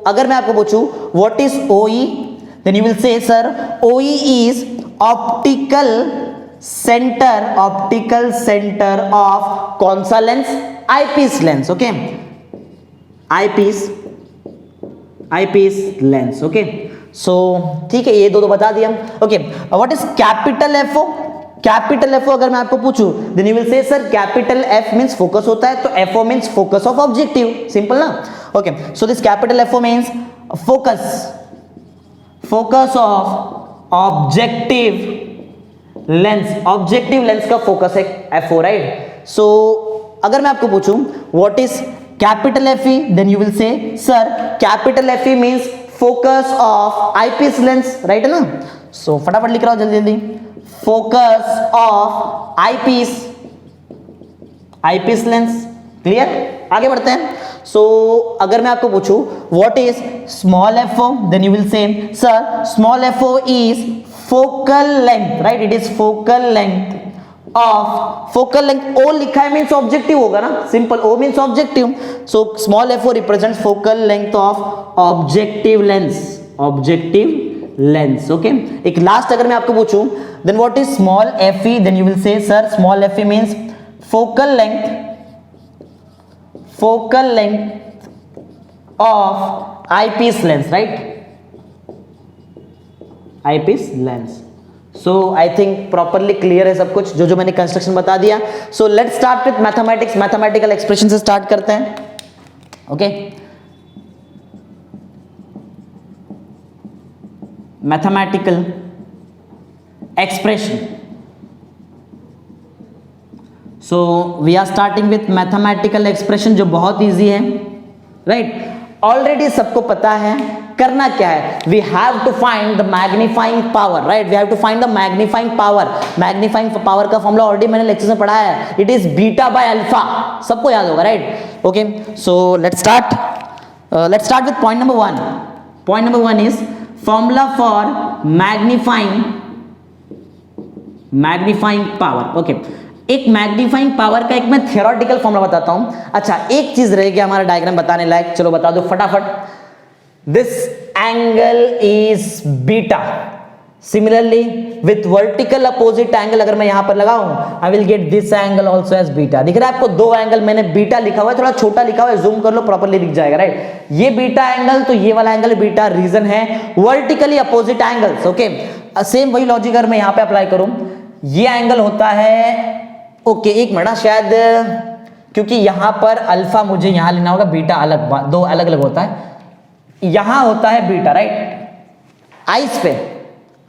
अगर मैं आपको पूछूं what is OE, then you will say sir OE is optical center of कौन सा lens, eyepiece lens. Okay eyepiece lens. Okay so ठीक है, ये दो बता दिया। Okay what is capital FO, capital FO अगर मैं आपको पूछूं then you will say sir capital F means focus होता है, तो FO means focus of objective, simple ना। Okay so this capital FO means focus of objective lens का focus है FO, राइट। सो अगर मैं आपको पूछूं what is capital FE, then you will say sir capital FE मींस focus of eyepiece lens, right है ना। सो फटाफट लिख रहा हूं जल्दी जल्दी, focus of eyepiece lens, clear. आगे बढ़ते हैं। सो अगर मैं आपको पूछूं what is small FO, then you will say sir small FO is focal length, right. It is focal length of, focal length O लिखा है मींस ऑब्जेक्टिव होगा ना, simple O means objective. So small FO represents focal length of objective lens. Okay एक last अगर मैं आपको पूछूं then what is small FE, then you will say sir small FE means focal length of eyepiece lens, right, eyepiece lens. So I think properly clear है सब कुछ, जो मैंने कंस्ट्रक्शन बता दिया। So let's start with mathematics, mathematical expression से start करते हैं। Okay mathematical expression. So we are starting with mathematical expression जो बहुत इजी है, राइट। ऑलरेडी सबको पता है करना क्या है, we have to find the magnifying power, right. We have to find the magnifying power. Magnifying power का फॉर्मूला ऑलरेडी मैंने लेक्चर में पढ़ाया है, it is beta by alpha, सबको याद होगा, right. Okay so let's start with point number 1। Point number 1 is formula for magnifying power. Okay एक magnifying power का एक मैं थियोरेटिकल फॉर्मूला बताता हूं। अच्छा एक चीज रह गया हमारा डायग्राम बताने लायक, चलो बता दो फटाफट। This angle is beta, similarly with vertical opposite angle अगर मैं यहां पर लगाऊं I will get this angle also as beta. दिख रहा है आपको दो एंगल, मैंने बीटा लिखा हुआ है, थोड़ा छोटा लिखा हुआ है, जूम कर लो प्रॉपर्ली दिख जाएगा, राइट। ये बीटा एंगल तो ये वाला एंगल बीटा, रीजन है vertically opposite angles. Okay same वही लॉजिक अगर मैं यहां पे अप्लाई करूं, ये एंगल होता है, ओके एक मिनट, शायद क्योंकि यहां पर अल्फा मुझे यहां लेना होगा, बीटा अलग, दो अलग अलग होता है, यहां होता है बीटा, राइट।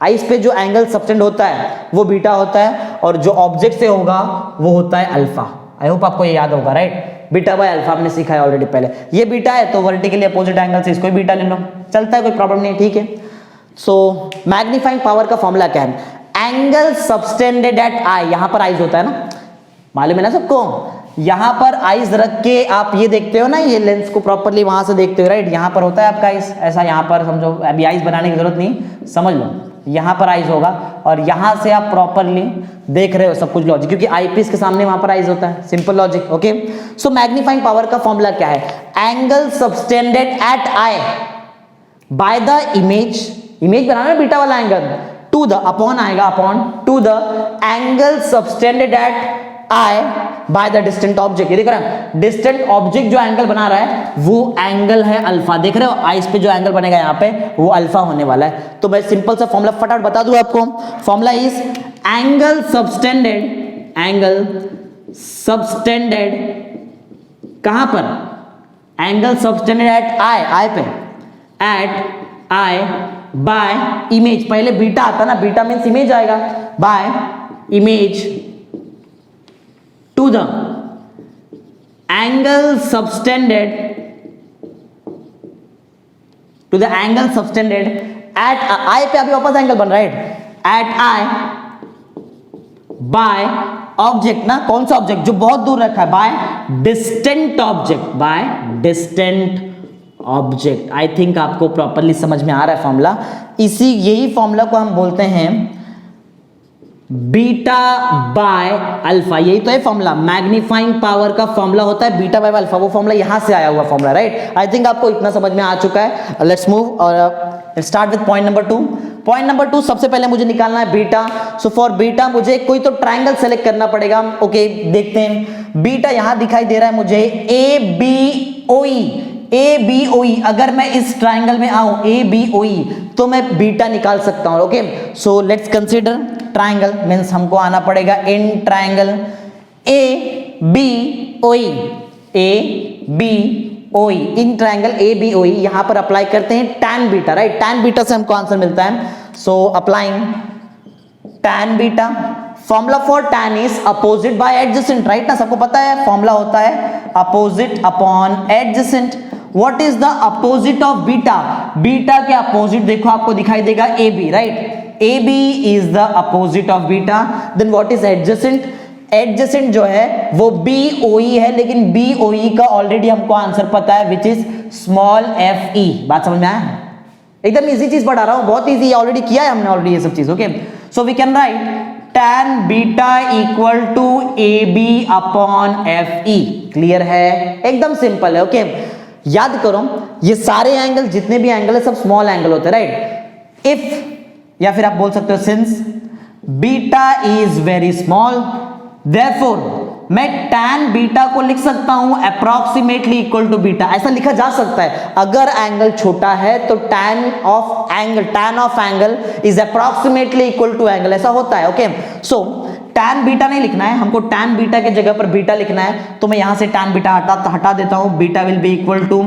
आइस पे जो एंगल सबटेंड होता है वो बीटा होता है, और जो ऑब्जेक्ट से होगा वो होता है अल्फा। आई होप आपको ये याद होगा, राइट। बीटा बाय अल्फा आपने सीखा है ऑलरेडी पहले। ये बीटा है तो वर्टिकली अपोजिट एंगल से इसको बीटा ले लो, चलता है, कोई प्रॉब्लम नहीं, ठीक है। सो मैग्नीफाइंग पावर का फॉर्मूला क्या है, एंगल सबटेंडेड एट आई, यहां पर आइज होता है ना, मालूम है ना सबको। यहां पर आइज रख के आप ये देखते हो ना, ये लेंस को प्रॉपर्ली वहां से देखते हो, राइट। यहां पर होता है आपका आइज, ऐसा यहां पर समझो, अभी आइज बनाने की जरूरत नहीं, समझ लो यहां पर आइज होगा, और यहां से आप प्रॉपर्ली देख रहे हो सब कुछ लॉजिक, क्योंकि आईपीस के सामने वहां पर आइज होता है, simple logic. Okay so magnifying power का फॉर्मूला क्या है, angle subtended at eye by the image banana beta वाला एंगल, टू द, अपॉन आएगा, upon to the angle subtended eight I by the distant object. ये देख रहे हैं, distant object जो एंगल बना रहा है वो एंगल है अल्फा। देख रहे हो आइस पे जो एंगल बनेगा यहाँ पे वो अल्फा होने वाला है। तो मैं सिंपल सा फॉर्मूला फटाफट बता दूं आपको। Formula is angle subtended, angle subtended कहां पर, एंगल सबटेंडेड एट आई पे, एट आई बाय इमेज, पहले बीटा आता ना, बीटा मीन्स इमेज आएगा, by image to the angle subtended, to the angle subtended at eye पे, अभी वापस एंगल बन रहा है, एट आई बाय ऑब्जेक्ट ना, कौन सा ऑब्जेक्ट, जो बहुत दूर रखा है, by distant object, by distant object. I think आपको प्रॉपरली समझ में आ रहा है फॉर्मूला। यही फॉर्मूला को हम बोलते हैं बीटा बाय अल्फा। यही तो है फॉर्मूला, मैग्नीफाइंग पावर का फॉर्मूला होता है बीटा बाय अल्फा। वो फॉर्मूला यहां से आया हुआ फॉर्मूला, राइट। आई थिंक आपको इतना समझ में आ चुका है। लेट्स मूव और start with point number 2। Point number 2, सबसे पहले मुझे निकालना है बीटा। सो फॉर बीटा मुझे कोई तो ट्राइंगल सेलेक्ट करना पड़ेगा। ओके, देखते हैं। बीटा यहां दिखाई दे रहा है मुझे ABOE, ABOE। अगर मैं इस ट्राइंगल में आऊं ABOE तो मैं बीटा निकाल सकता हूं। Okay, so let's consider triangle, means हमको आना पड़ेगा in triangle ABOE, ABOE, in triangle ABOE। यहां पर अप्लाई करते हैं tan beta, right. tan beta से हमको आंसर मिलता है। So applying tan beta, formula for tan is opposite bye adjacent, right ना, सबको पता है फॉर्मूला होता है opposite upon adjacent. What is the opposite of beta, beta के अपोजिट देखो आपको दिखाई देगा AB, right. AB is the opposite of beta. Then what is adjacent, adjacent जो है वो BOE है, लेकिन BOE का ऑलरेडी हमको आंसर पता है विच इज स्मॉल FE। बात समझ में आया, एकदम इजी चीज पढ़ा रहा हूं, बहुत इजी, ऑलरेडी किया है हमने ऑलरेडी ये सब चीज। Okay, so we can write tan beta equal to AB upon FE। Clear है, एकदम सिंपल है। ओके, याद करो ये सारे एंगल, जितने भी एंगल है सब स्मॉल एंगल होते हैं, राइट। इफ, या फिर आप बोल सकते हो since beta is very small, therefore मैं tan बीटा को लिख सकता हूं अप्रॉक्सीमेटली इक्वल टू बीटा। ऐसा लिखा जा सकता है, अगर एंगल छोटा है तो tan of angle is approximately equal to angle, ऐसा होता है। ओके, सो tan बीटा नहीं लिखना है हमको, tan बीटा के जगह पर बीटा लिखना है, तो मैं यहां से tan बीटा हटा देता हूं। Beta will be equal to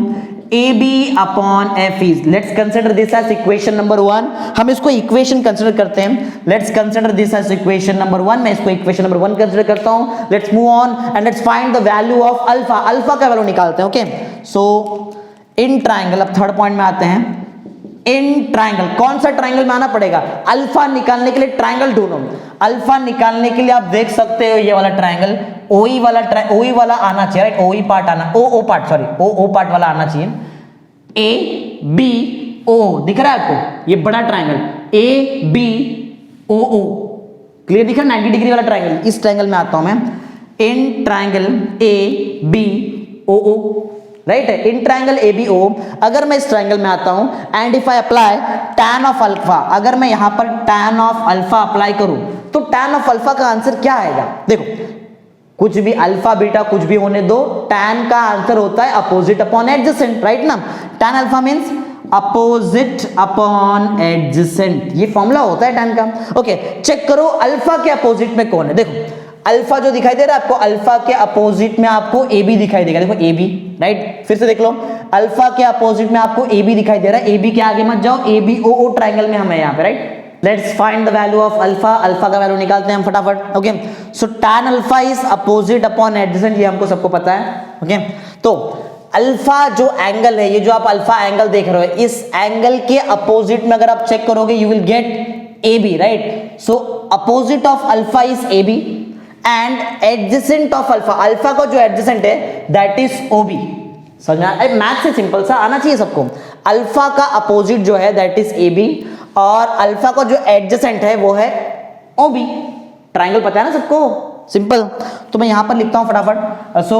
AB upon FE। Let's consider this as equation number 1। हम इसको इक्वेशन कंसिडर करते हैं। Let's consider this as equation number 1। मैं इसको इक्वेशन नंबर 1 कंसिडर करता हूं। Let's move on and let's find the value of alpha. Alpha का value निकालते हैं। ओके, सो इन ट्राइंगल, अब थर्ड पॉइंट में आते हैं। इन ट्राइंगल, कौन सा ट्राइंगल में आना पड़ेगा, अल्फा निकालने के लिए ट्राइंगल ढूंढो। अल्फा निकालने के लिए आप देख सकते हो ये वाला ट्राइंगल, OE वाला आना चाहिए, राइट। OE पार्ट आना, OO पार्ट वाला आना चाहिए। ABO दिख रहा है आपको, ये बड़ा ट्राइंगल ABOO, क्लियर दिख रहा है, 90 डिग्री वाला ट्राइंगल। इस ट्राइंगल में आता हूं मैं, इन ट्राइंगल ABOO, राइट है, इन ट्राइंगल ABO। अगर मैं इस ट्राइंगल में आता हूं and if I apply tan of alpha, अगर मैं यहां पर tan ऑफ अल्फा अप्लाई करूं तो tan ऑफ अल्फा का आंसर क्या आएगा। देखो, कुछ भी अल्फा बीटा कुछ भी होने दो, tan का आंसर होता है अपोजिट अपॉन एडजेसेंट, राइट ना। tan alpha means opposite upon adjacent, ये फॉर्मूला होता है tan का। ओके, चेक करो अल्फा के अपोजिट में कौन है। देखो अल्फा जो दिखाई दे रहा है आपको, अल्फा के अपोजिट में आपको AB दिखाई देगा। देखो AB, राइट, फिर से देख लो, अल्फा के अपोजिट में आपको AB दिखाई दे रहा है। AB के आगे मत जाओ, ABOO ट्राइंगल में हमें यहाँ पे, right. Let's find the value of alpha. Alpha का वैल्यू निकालते हैं हम फटाफट। Okay, so tan alpha is opposite upon adjacent, ये हमको सबको पता है। ओके, तो अल्फा जो एंगल है, ये जो आप अल्फा एंगल देख रहे हो, इस एंगल के अपोजिट में अगर आप चेक करोगे you will gate AB, right. So opposite of alpha is AB and adjacent of alpha, alpha का जो एडजेसेंट है दैट इज OB। समझ में आया, मैथ से सिंपल सा आना चाहिए सबको। अल्फा का अपोजिट जो है दैट इज AB और अल्फा का जो एडजेसेंट है वो है OB। ट्राइंगल पता है ना सबको, सिंपल। तो मैं यहां पर लिखता हूं फटाफट। So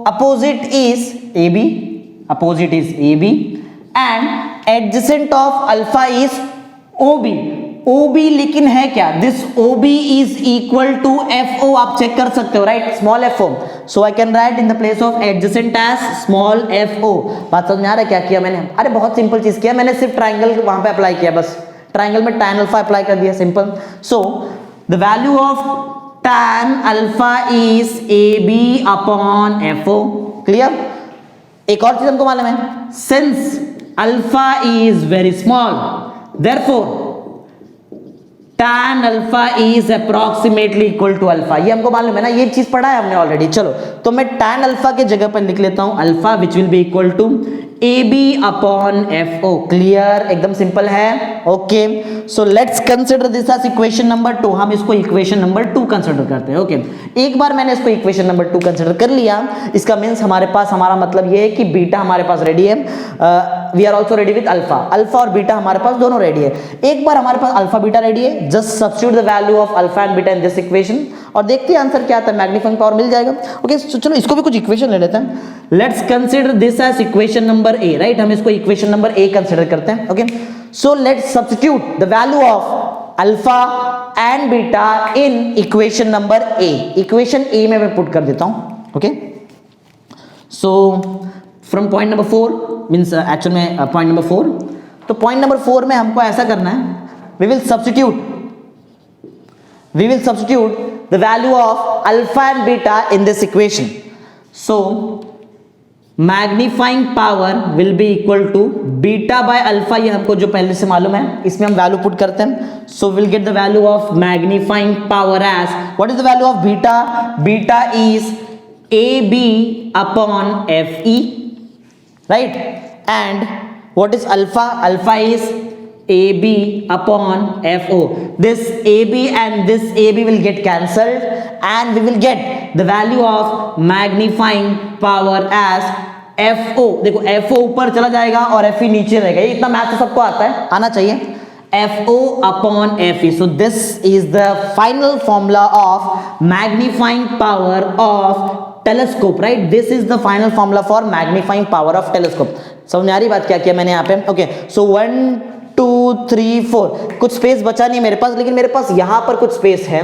opposite is AB and adjacent of alpha is OB। OB लेकिन है क्या, this OB is equal to FO, आप चेक कर सकते हो right, small FO, so I can write in the place of adjacent as small FO। बात समझ में आ रहा है क्या किया मैंने, अरे बहुत सिंपल चीज किया मैंने, सिर्फ ट्राइंगल वहां पे अप्लाई किया, बस ट्राइंगल में tan अल्फा अप्लाई कर दिया, simple. So the value of tan alpha is AB upon FO, clear. एक और चीज हमको मालूम है, since alpha is very small therefore tan alpha is approximately equal to alpha, ये हमको मालूम है ना, ये चीज पढ़ा है हमने ऑलरेडी। चलो तो मैं tan अल्फा के जगह पर लिख लेता हूं alpha which will be equal to AB upon FO, clear, एकदम सिंपल है। Okay so let's consider this as equation number 2, हम इसको इक्वेशन नंबर 2 कंसिडर करते हैं। ओके एक बार मैंने इसको इक्वेशन नंबर 2 कंसिडर कर लिया, इसका मींस हमारे पास, हमारा मतलब ये है कि बीटा हमारे पास रेडी है, we are also ready with alpha, alpha और बीटा हमारे पास दोनों रेडी है। एक बार हमारे पास अल्फा बीटा रेडी है, just substitute the value of alpha and beta in this equation और देखते हैं आंसर क्या आता है, मैग्नीफाइंग पावर मिल जाएगा। ओके चलो इसको भी कुछ इक्वेशन ले लेते हैं, let's consider this as equation number A, right, हम इसको इक्वेशन नंबर A कंसीडर करते हैं। Okay so let's substitute the value of alpha and beta in equation number A, equation A में मैं पुट कर देता हूं। Okay so from point number 4 means actual में पॉइंट नंबर 4, तो पॉइंट नंबर 4 में हमको ऐसा करना है, we will substitute the value of alpha and beta in this equation. So magnifying power will be equal to beta by alpha, ये हमको जो पहले से मालूम है, इसमें हम वैल्यू पुट करते हैं। So we'll get the value of magnifying power as, what is the value of beta? Beta is AB upon FE, right? And what is alpha? Alpha is AB upon FO. This AB and this AB will get cancelled and we will get the value of magnifying power as FO, देखो FO ऊपर चला जाएगा और FE नीचे रहेगा, ये इतना math तो सबको आता है, आना चाहिए, FO upon FE. So this is the final formula of magnifying power of telescope, right? This is the final formula for magnifying power of telescope. समझ में आ रही बात क्या किया मैंने यहाँ पे? ओके सो 1 2 3 4, कुछ स्पेस बचा नहीं मेरे पास, लेकिन मेरे पास यहां पर कुछ स्पेस है,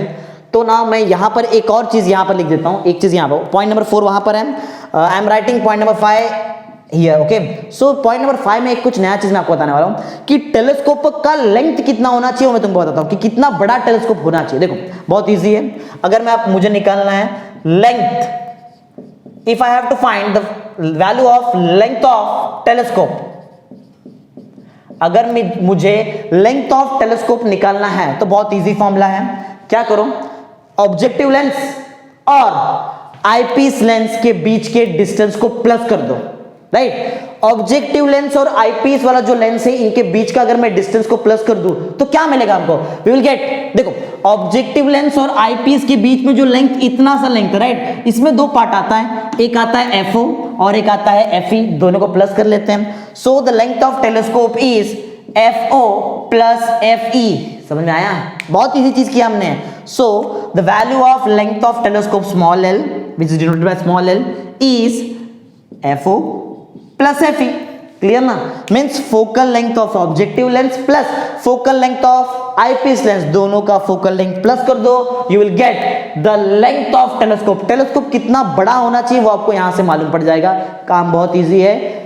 तो ना मैं यहां पर एक और चीज यहां पर लिख देता हूं, एक चीज यहां पर, पॉइंट नंबर 4 वहां पर है, I am writing point number 5 here. Okay so point number 5 में एक कुछ नया चीज मैं आपको बताने वाला हूं कि टेलीस्कोप का लेंथ कितना होना चाहिए, वो मैं तुमको बताता हूं कि कितना बड़ा टेलीस्कोप होना चाहिए। देखो बहुत इजी है, अगर मैं मुझे निकालना है length, if I have to find the value of length of telescope, अगर मुझे लेंथ ऑफ टेलीस्कोप निकालना है तो बहुत इजी फॉर्मूला है, क्या करो, ऑब्जेक्टिव लेंस और आईपीस लेंस के बीच के डिस्टेंस को प्लस कर दो, राइट। ऑब्जेक्टिव लेंस और आईपीस वाला जो लेंस है, इनके बीच का अगर मैं डिस्टेंस को प्लस कर दूं तो क्या मिलेगा हमको, वी विल गेट, देखो ऑब्जेक्टिव लेंस और आईपीस के बीच में जो लेंथ, इतना सा लेंथ, राइट, इसमें दो पार्ट आता है, एक आता है FO और एक आता है FE, दोनों को प्लस कर लेते हैं। So the length of telescope is FO plus FE, समझ में आया, बहुत इजी चीज किया हमने। So the value of length of telescope small l which is denoted by small l is FO plus FE, clear ना, means focal length of objective lens plus focal length of eyepiece lens, दोनों का focal length plus कर दो, you will get the length of telescope. Telescope कितना बड़ा होना चाहिए वो आपको यहां से मालूम पड़ जाएगा, काम बहुत इजी है,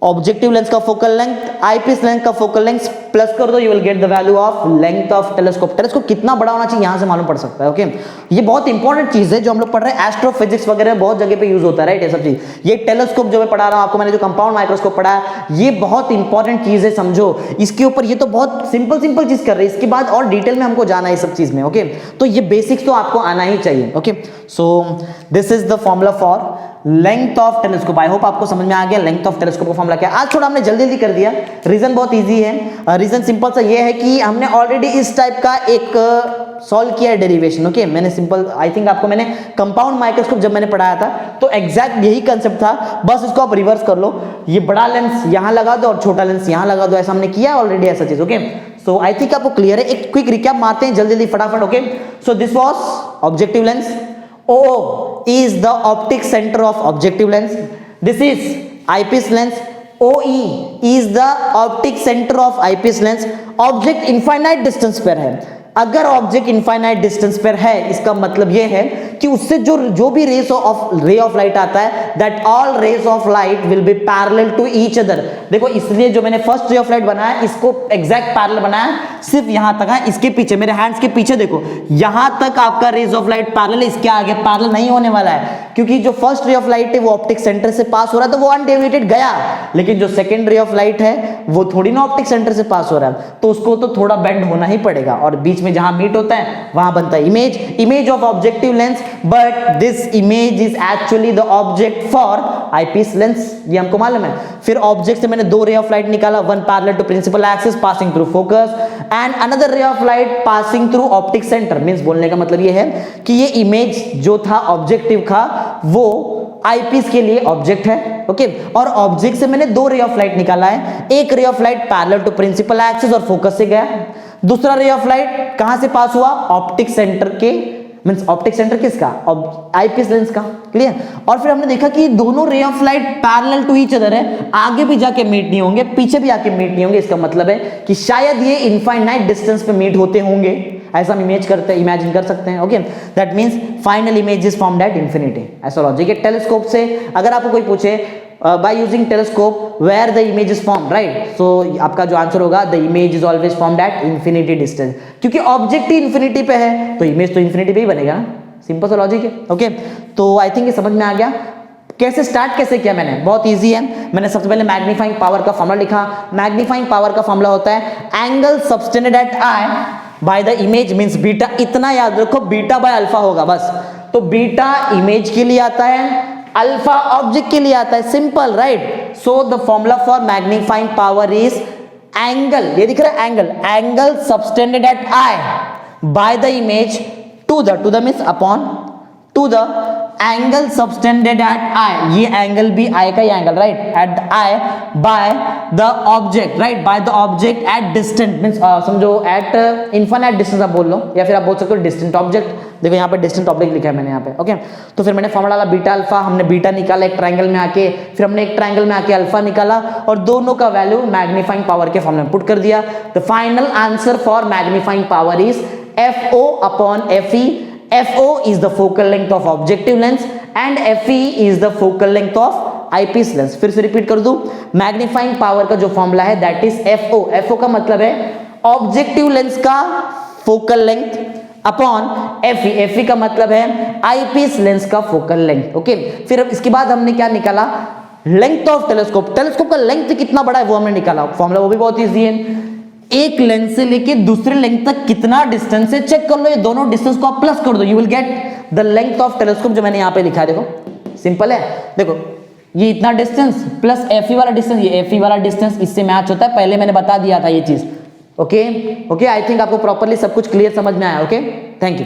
ऑब्जेक्टिव लेंस का फोकल लेंथ, आईपीस लेंस का फोकल लेंथ प्लस कर दो, you will get the value of length of telescope. Telescope कितना बड़ा होना चाहिए यहां से मालूम पड़ सकता है। ओके ये बहुत इंपॉर्टेंट चीज है जो हम लोग पढ़ रहे हैं, एस्ट्रोफिजिक्स वगैरह बहुत जगह पे यूज होता है, राइट, ये सब चीज। ये टेलीस्कोप जो मैं पढ़ा रहा हूं आपको, मैंने जो कंपाउंड माइक्रोस्कोप पढ़ा है, ये बहुत इंपॉर्टेंट चीज है, समझो इसके ऊपर। ये तो बहुत सिंपल चीज कर रहे हैं, इसके बाद और डिटेल में हमको जाना है इस सब चीज में। ओके तो ये बेसिक्स तो आपको आना ही चाहिए। Okay so this is the formula for length of telescope. I hope आपको समझ में आ गया लेंथ ऑफ टेलीस्कोप का फॉर्मूला क्या। आज थोड़ा हमने जल्दी कर दिया, रीजन बहुत इजी है, रीजन सिंपल सा ये है कि हमने ऑलरेडी इस टाइप का एक सॉल्व किया है डेरिवेशन। ओके मैंने सिंपल, आई थिंक आपको मैंने कंपाउंड माइक्रोस्कोप जब मैंने पढ़ाया था तो एग्जैक्ट यही कंसेप्ट था, बस इसको आप रिवर्स कर लो, ये बड़ा लेंस यहां लगा दो और छोटा लेंस यहां लगा दो, ऐसा हमने किया ऑलरेडी ऐसा चीज। ओके सो आई थिंक आपको क्लियर है, एक क्विक रिकैप मारते हैं जल्दी फटाफट। Okay so this was objective lens, O is the optic center of objective lens, this is eyepiece lens, OE is the optic center of eyepiece lens. Object infinite distance पर है। अगर object infinite distance पर है, इसका मतलब यह है कि उससे जो भी रे ऑफ लाइट आता है, that all rays of light will be parallel to each other. देखो इसलिए जो मैंने फर्स्ट रे ऑफ लाइट बनाया इसको एग्जैक्ट पैरेलल बनाया, सिर्फ यहां तक है। इसके पीछे मेरे हैंड्स के पीछे देखो, यहां तक आपका रेज ऑफ लाइट पैरेलल, इसके आगे पैरेलल नहीं होने वाला है, क्योंकि जो फर्स्ट रे ऑफ लाइट है वो ऑप्टिक सेंटर से पास हो रहा है तो वो अनडेविएटेड गया, लेकिन जो सेकंड रे ऑफ लाइट है वो थोड़ी ना ऑप्टिक सेंटर से पास हो रहा है, तो उसको तो थोड़ा बेंड होना ही पड़ेगा, और बीच में जहां मीट होता है वहां बनता है image of objective lens. But this image is actually the object for eyepiece lens, ये हमको मालूम है। फिर ऑब्जेक्ट से मैंने दो रे ऑफ लाइट निकाला, one parallel to principal axis passing through focus and another ray of light passing through optic centre. Means बोलने का मतलब ये है कि ये इमेज जो था ऑब्जेक्टिव का वो आईपीस के लिए ऑब्जेक्ट है, ओके। और ऑब्जेक्ट से मैंने दो रे ऑफ लाइट निकाला है, एक ray of light parallel to principal axis और फोकस से गया, दूसरा रे ऑफ लाइट कहां से पास हुआ, ऑप्टिक सेंटर के, मींस ऑप्टिक सेंटर किसका, आईपीस लेंस का, क्लियर। और फिर हमने देखा कि दोनों ray of light parallel to each other है, आगे भी जाके मीट नहीं होंगे, पीछे भी आके मीट नहीं होंगे। इसका मतलब है कि शायद ये इनफाइनाइट डिस्टेंस पे मीट होते होंगे, ऐसा हम इमेजिन कर सकते हैं, okay. That means final image is formed at infinity. ऐसा लॉजिक है। टेलीस्कोप से अगर आपको कोई पूछे by using telescope where the image is formed, right? So आपका जो आंसर होगा the image is always formed at infinity distance, क्योंकि ऑब्जेक्ट ही इंफिनिटी पे है तो इमेज तो इंफिनिटी पे ही बनेगा ना, सिंपल सा लॉजिक है, ओके। तो आई थिंक ये समझ में आ गया। कैसे स्टार्ट कैसे किया मैंने, बहुत इजी है। मैंने सबसे पहले मैग्नीफाइंग पावर का फॉर्मूला लिखा। मैग्नीफाइंग पावर का फॉर्मूला होता है angle subtended at eye by the image, means beta. इतना याद रखो, बीटा बाय अल्फा होगा बस। तो बीटा इमेज के लिए आता है, अल्फा ऑब्जेक्ट के लिए आता है, simple, right. So the formula for magnifying power is angle, ये दिख रहा है angle subtended at eye by the image to the means upon to the angle subtended at eye, ये एंगल भी आई का ही angle, right, at eye by the object, right, by the object at distant, means समझो at infinite distance आप बोल लो, या फिर आप बोल सकते हो डिस्टेंट ऑब्जेक्ट। देखो यहाँ पे डिस्टेंट ऑब्जेक्ट लिखा है मैंने यहाँ पे, ओके। तो फिर मैंने फॉर्मूला डाला बीटा अल्फा, हमने बीटा निकाला एक ट्रायंगल में आके, फिर हमने एक ट्रायंगल में आके अल्फा निकाला और दोनों का वैल्यू मैग्नीफाइंग पावर के फॉर्मूले में पुट कर दिया। The final answer for magnifying power is FO upon FE। FO is the focal length of objective lens and FE is the focal length of eyepiece lens। फिर से repeat कर दूं, magnifying power का जो formula है that is FO। FO का मतलब है ऑब्जेक्टिव लेंस का focal length upon FE। FE का मतलब है आईपीस लेंस का फोकल लेंथ, ओके। फिर इसके बाद हमने क्या निकाला, लेंथ ऑफ टेलीस्कोप। टेलीस्कोप का लेंथ कितना बड़ा है वो हमने निकाला, फॉर्मूला वो भी बहुत इजी है। एक लेंस से लेके दूसरे लेंथ तक कितना डिस्टेंस है चेक कर लो, ये दोनों डिस्टेंस को आप प्लस कर दो, you will get the length of telescope, जो मैंने यहाँ पे लिखा है। देखो सिंपल है, देखो ये इतना डिस्टेंस प्लस FE वाला डिस्टेंस, ये FE वाला डिस्टेंस इससे मैच होता है, पहले मैंने बता दिया था ये चीज, ओके। आई थिंक आपको प्रॉपर्ली सब कुछ क्लियर समझ में आया, ओके। Thank you.